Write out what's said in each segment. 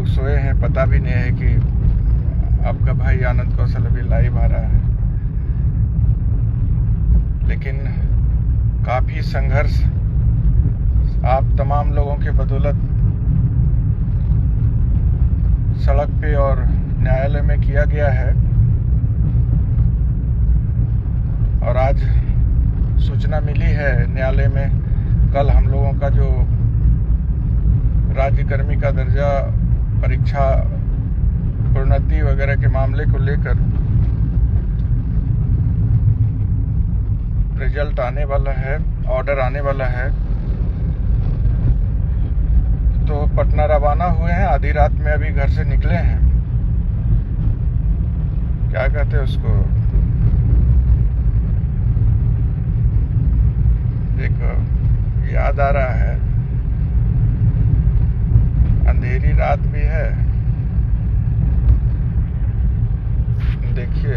लोग सोए हैं, पता भी नहीं है कि आपका भाई आनंद कौशल अभी लाइव आ रहा है। लेकिन काफ़ी संघर्ष आप तमाम लोगों के बदौलत सड़क पे और न्यायालय में किया गया है। और आज सूचना मिली है न्यायालय में, कल हम लोगों का जो राज्यकर्मी का दर्जा परीक्षा प्रोन्नति वगैरह के मामले को लेकर रिजल्ट आने वाला है, ऑर्डर आने वाला है। तो पटना रवाना हुए हैं, आधी रात में अभी घर से निकले हैं। क्या कहते हैं उसको, एक याद आ रहा है, अंधेरी रात भी है। देखिए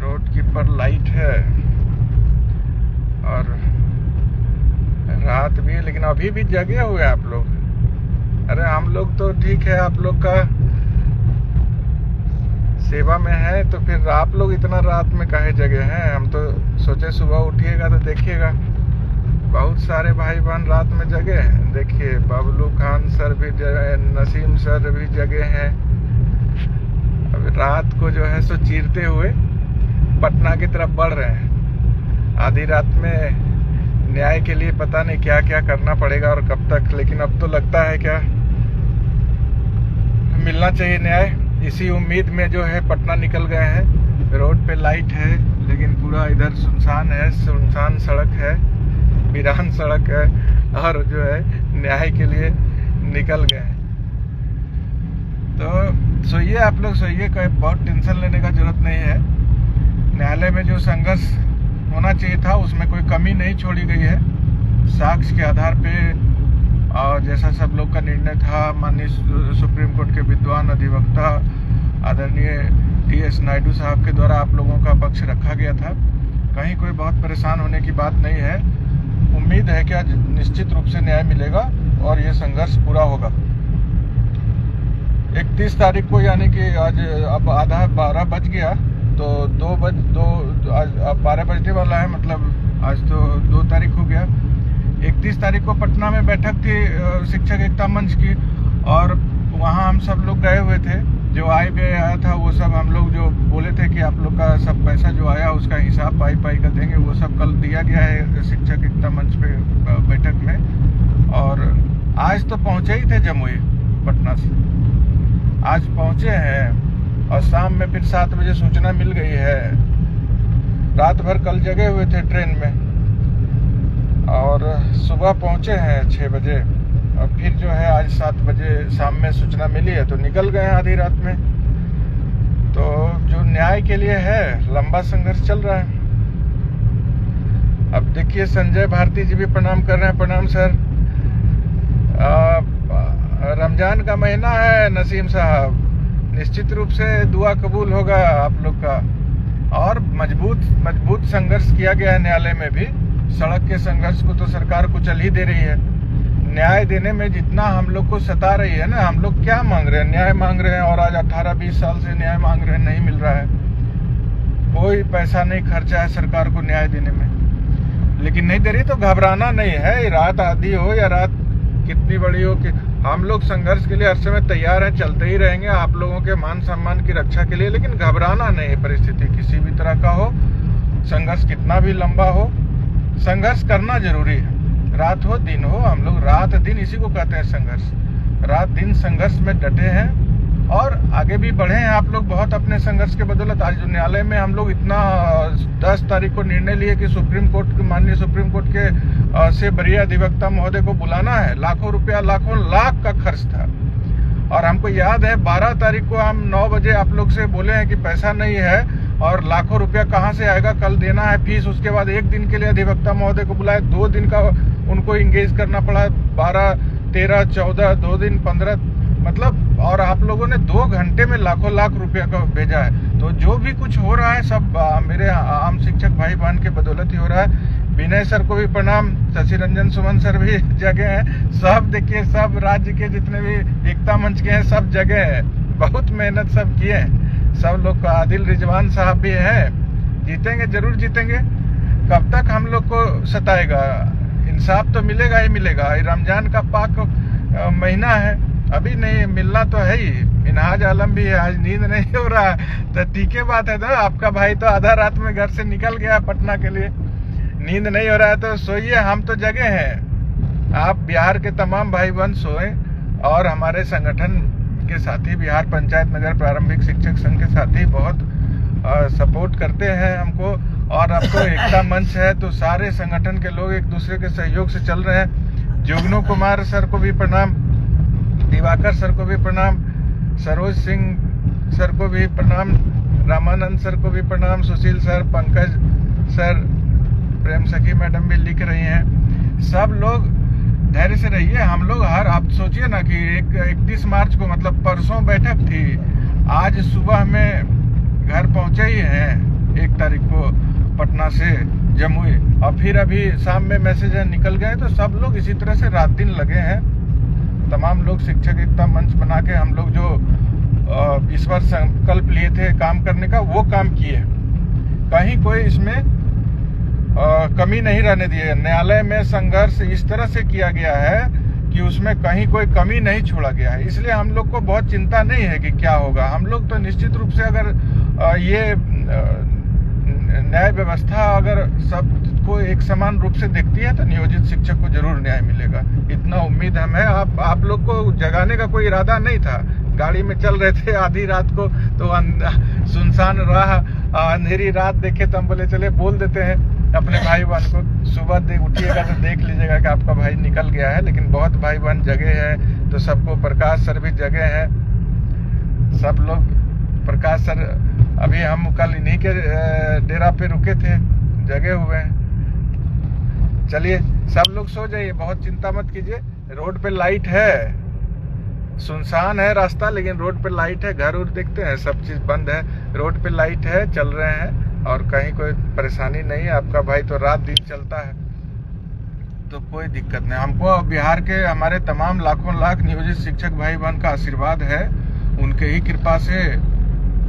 रोड की पर लाइट है और रात भी है, लेकिन अभी भी जगे हुए आप लोग। अरे हम लोग तो ठीक है, आप लोग का सेवा में है, तो फिर आप लोग इतना रात में काहे जगे हैं। हम तो सोचे सुबह उठिएगा तो देखिएगा बहुत सारे भाई बहन रात में जगे हैं। देखिए बबलू खान सर भी जगे, नसीम सर भी जगे हैं। अब रात को जो है सो चीरते हुए पटना की तरफ बढ़ रहे हैं। आधी रात में न्याय के लिए पता नहीं क्या क्या करना पड़ेगा और कब तक, लेकिन अब तो लगता है क्या मिलना चाहिए न्याय। इसी उम्मीद में जो है पटना निकल गए हैं। रोड पे लाइट है लेकिन पूरा इधर सुनसान है, सुनसान सड़क है, वीरान सड़क है, और जो है न्याय के लिए निकल गए हैं। तो सोइए आप लोग, सोइए, कोई बहुत टेंशन लेने का जरूरत नहीं है। न्यायालय में जो संघर्ष होना चाहिए था उसमें कोई कमी नहीं छोड़ी गई है। साक्ष्य के आधार पे और जैसा सब लोग का निर्णय था, माननीय सुप्रीम कोर्ट के विद्वान अधिवक्ता आदरणीय टी.एस. नायडू साहब के द्वारा आप लोगों का पक्ष रखा गया था। कहीं कोई बहुत परेशान होने की बात नहीं है। उम्मीद है कि आज निश्चित रूप से न्याय मिलेगा और ये संघर्ष पूरा होगा। 31 तारीख को, यानी कि आज अब आधा 12 बज गया, तो 2 आज अब 12 बजने वाला है, मतलब आज तो 2 तारीख हो गया। 31 तारीख को पटना में बैठक थी शिक्षक एकता मंच की, और वहाँ हम सब लोग गए हुए थे। जो आय व्यय आया था वो सब हम लोग जो बोले थे कि आप लोग का सब पैसा जो आया उसका हिसाब पाई का देंगे, वो सब कल दिया गया है शिक्षक एकता मंच पे बैठक में। और आज तो पहुँचे ही थे जमुई पटना से, आज पहुँचे हैं और शाम में फिर 7 बजे सूचना मिल गई है। रात भर कल जगे हुए थे ट्रेन में और सुबह पहुँचे हैं 6 बजे, और फिर जो है आज 7 बजे शाम में सूचना मिली है तो निकल गए हैं आधी रात में। तो जो न्याय के लिए है, लंबा संघर्ष चल रहा है। अब देखिए संजय भारती जी भी प्रणाम कर रहे हैं। प्रणाम सर। रमजान का महीना है नसीम साहब, निश्चित रूप से दुआ कबूल होगा आप लोग का। और मजबूत संघर्ष किया गया है न्यायालय में भी। सड़क के संघर्ष को तो सरकार कुचल ही दे रही है। न्याय देने में जितना हम लोग को सता रही है ना, हम लोग क्या मांग रहे हैं, न्याय मांग रहे हैं, और आज 18-20 साल से न्याय मांग रहे हैं, नहीं मिल रहा है। कोई पैसा नहीं खर्चा है सरकार को न्याय देने में, लेकिन नहीं दे रही तो घबराना नहीं है। रात आधी हो या रात कितनी बड़ी हो, कि हम लोग संघर्ष के लिए हर समय तैयार हैं, चलते ही रहेंगे आप लोगों के मान सम्मान की रक्षा के लिए। लेकिन घबराना नहीं है, परिस्थिति किसी भी तरह का हो, संघर्ष कितना भी लंबा हो, संघर्ष करना जरूरी है। रात हो दिन हो, हम लोग रात दिन इसी को कहते हैं संघर्ष। रात दिन संघर्ष में डटे हैं और आगे भी बढ़े हैं आप लोग बहुत अपने संघर्ष के बदौलत। आज न्यायालय में हम लोग इतना 10 तारीख को निर्णय लिए कि सुप्रीम कोर्ट के, माननीय सुप्रीम कोर्ट के से वरीय अधिवक्ता महोदय को बुलाना है। लाखों रुपया, लाखों लाख का खर्च था। और हमको याद है 12 तारीख को हम 9 बजे आप लोग से बोले हैं कि पैसा नहीं है और लाखों रुपया कहाँ से आएगा, कल देना है फीस। उसके बाद 1 दिन के लिए अधिवक्ता महोदय को बुलाए, 2 दिन का उनको इंगेज करना पड़ा, 12, 13, 14, 2 दिन 15, मतलब, और आप लोगों ने 2 घंटे में लाखों लाख रुपया का भेजा है। तो जो भी कुछ हो रहा है सब मेरे आम शिक्षक भाई बहन के बदौलत ही हो रहा है। विनय सर को भी प्रणाम, शशि रंजन सुमन सर भी जगह है, सब देखिए सब राज्य के जितने भी एकता मंच के हैं सब जगह है, बहुत मेहनत सब किए हैं सब लोग को। आदिल रिजवान साहब भी हैं, जीतेंगे जरूर जीतेंगे। कब तक हम लोग को सताएगा, इंसाफ तो मिलेगा ही मिलेगा। रमजान का पाक महीना है, अभी नहीं मिलना तो है ही। मिनहाज आलम भी है, आज नींद नहीं हो रहा है तो ठीक है बात है ना। आपका भाई तो आधा रात में घर से निकल गया पटना के लिए, नींद नहीं हो रहा है तो सोइए, हम तो जगे हैं। आप बिहार के तमाम भाई बहन सोए, और हमारे संगठन के साथी बिहार पंचायत नगर प्रारंभिक शिक्षक संघ के साथी बहुत सपोर्ट करते हैं हमको। और अब तो एकता मंच है तो सारे संगठन के लोग एक दूसरे के सहयोग से चल रहे हैं। जुगनू कुमार सर को भी प्रणाम, दिवाकर सर को भी प्रणाम, सरोज सिंह सर को भी प्रणाम, रामानंद सर को भी प्रणाम, सुशील सर, पंकज सर, प्रेम सखी मैडम भी लिख रही हैं। सब लोग धैर्य से रहिए। हम लोग आप सोचिए ना कि 31 मार्च को मतलब परसों बैठक थी, आज सुबह में घर पहुंचे ही हैं 1 तारीख को पटना से जमुई, और फिर अभी शाम में मैसेज निकल गए। तो सब लोग इसी तरह से रात दिन लगे हैं। तमाम लोग शिक्षक एकता मंच बना के हम लोग जो इस बार संकल्प लिए थे काम करने का, वो काम किए। कहीं कोई इसमें कमी नहीं रहने दिए। न्यायालय में संघर्ष इस तरह से किया गया है कि उसमें कहीं कोई कमी नहीं छोड़ा गया है, इसलिए हम लोग को बहुत चिंता नहीं है कि क्या होगा। हम लोग तो निश्चित रूप से अगर ये न्याय व्यवस्था अगर सबको एक समान रूप से देखती है तो नियोजित शिक्षक को जरूर न्याय मिलेगा, इतना उम्मीद हम है। आप लोग को जगाने का कोई इरादा नहीं था, गाड़ी में चल रहे थे आधी रात को, तो सुनसान राह, अंधेरी रात देखे तो हम बोले चले बोल देते हैं अपने भाई बहन को। सुबह उठिएगा तो देख लीजिएगा कि आपका भाई निकल गया है, लेकिन बहुत भाई बहन जगह है तो सबको, प्रकाश सर भी जगह है, सब लोग। प्रकाश सर अभी हम कल इन्हीं के डेरा पे रुके थे, जगे हुए हैं। चलिए सब लोग सो जाइए, बहुत चिंता मत कीजिए। रोड पे लाइट है, सुनसान है रास्ता, लेकिन रोड पे लाइट है। घर उर देखते हैं सब चीज बंद है, रोड पे लाइट है, चल रहे हैं और कहीं कोई परेशानी नहीं है। आपका भाई तो रात दिन चलता है तो कोई दिक्कत नहीं। हमको बिहार के हमारे तमाम लाखों लाख नियोजित शिक्षक भाई बहन का आशीर्वाद है, उनके ही कृपा से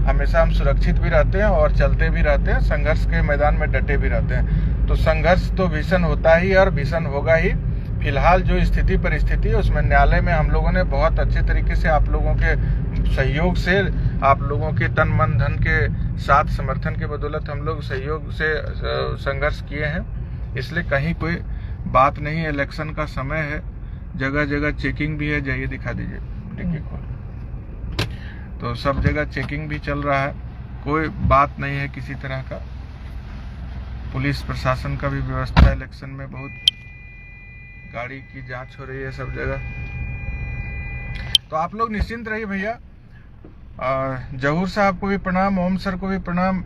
हमेशा हम सुरक्षित भी रहते हैं और चलते भी रहते हैं, संघर्ष के मैदान में डटे भी रहते हैं। तो संघर्ष तो भीषण होता ही और भीषण होगा ही। फिलहाल जो स्थिति परिस्थिति है उसमें न्यायालय में हम लोगों ने बहुत अच्छे तरीके से आप लोगों के सहयोग से, आप लोगों के तन मन धन के साथ समर्थन के बदौलत हम लोग सहयोग से संघर्ष किए हैं, इसलिए कहीं कोई बात नहीं है। इलेक्शन का समय है, जगह जगह चेकिंग भी है, जाइए दिखा दीजिए डिक्की खोल, तो सब जगह चेकिंग भी चल रहा है, कोई बात नहीं है किसी तरह का। पुलिस प्रशासन का भी व्यवस्था है, इलेक्शन में बहुत गाड़ी की जांच हो रही है सब जगह। तो आप लोग निश्चिंत रहिए भैया। जहूर साहब को भी प्रणाम, ओम सर को भी प्रणाम,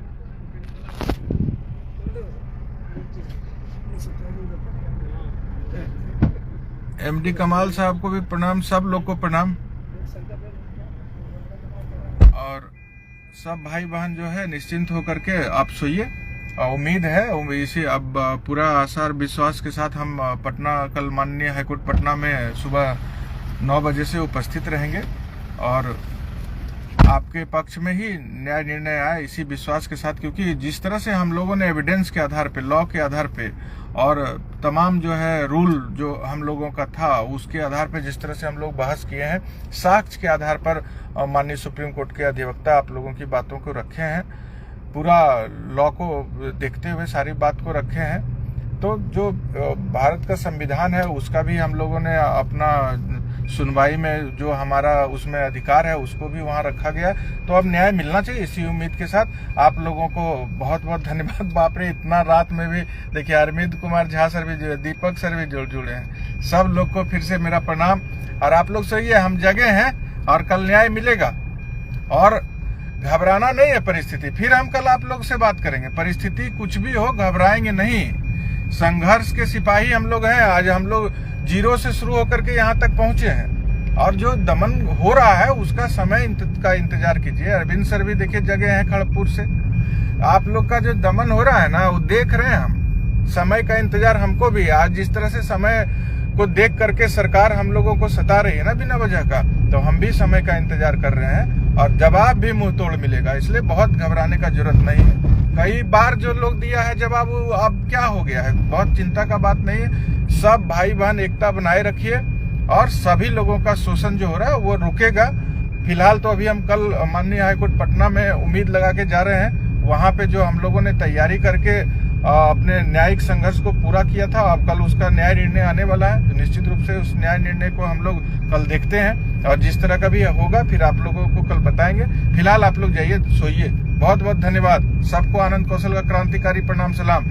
एमडी कमाल साहब को भी प्रणाम, सब लोग को प्रणाम। और सब भाई बहन जो है निश्चिंत होकर के आप सोइए। उम्मीद है इसी अब पूरा आशा और विश्वास के साथ हम पटना, कल माननीय हाईकोर्ट पटना में सुबह 9 बजे से उपस्थित रहेंगे और आपके पक्ष में ही न्याय निर्णय आए, इसी विश्वास के साथ। क्योंकि जिस तरह से हम लोगों ने एविडेंस के आधार पे, लॉ के आधार पे और तमाम जो है रूल जो हम लोगों का था उसके आधार पे जिस तरह से हम लोग बहस किए हैं, साक्ष्य के आधार पर माननीय सुप्रीम कोर्ट के अधिवक्ता आप लोगों की बातों को रखे हैं, पूरा लॉ को देखते हुए सारी बात को रखे हैं। तो जो भारत का संविधान है उसका भी हम लोगों ने अपना सुनवाई में जो हमारा उसमें अधिकार है उसको भी वहां रखा गया। तो अब न्याय मिलना चाहिए, इसी उम्मीद के साथ आप लोगों को बहुत बहुत धन्यवाद। बाप रे, इतना रात में भी देखिए अरविंद कुमार झा सर भी, दीपक सर भी जुड़े हैं, सब लोग को फिर से मेरा प्रणाम। और आप लोग सही है, हम जगह हैं और कल न्याय मिलेगा और घबराना नहीं है। परिस्थिति फिर हम कल आप लोग से बात करेंगे, परिस्थिति कुछ भी हो घबराएंगे नहीं, संघर्ष के सिपाही हम लोग हैं। आज हम लोग 0 से शुरू होकर के यहाँ तक पहुंचे हैं और जो दमन हो रहा है उसका समय का इंतजार कीजिए। अरविंद सर भी देखिए जगह हैं खड़गपुर से, आप लोग का जो दमन हो रहा है ना वो देख रहे हैं हम, समय का इंतजार हमको भी है। आज जिस तरह से समय को देख करके सरकार हम लोगों को सता रही है ना बिना वजह का, तो हम भी समय का इंतजार कर रहे हैं और जवाब भी मुंह तोड़ मिलेगा, इसलिए बहुत घबराने का जरूरत नहीं है। कई बार जो लोग दिया है जवाब, वो अब क्या हो गया है, बहुत चिंता का बात नहीं है। सब भाई बहन एकता बनाए रखिए और सभी लोगों का शोषण जो हो रहा है वो रुकेगा। फिलहाल तो अभी हम कल माननीय हाईकोर्ट पटना में उम्मीद लगा के जा रहे हैं, वहां पे जो हम लोगों ने तैयारी करके अपने न्यायिक संघर्ष को पूरा किया था, अब कल उसका न्याय निर्णय आने वाला है। तो निश्चित रूप से उस न्याय निर्णय को हम लोग कल देखते हैं और जिस तरह का भी होगा फिर आप लोगों को कल बताएंगे। फिलहाल आप लोग जाइए, सोइए। बहुत बहुत धन्यवाद सबको। आनंद कौशल का क्रांतिकारी प्रणाम सलाम।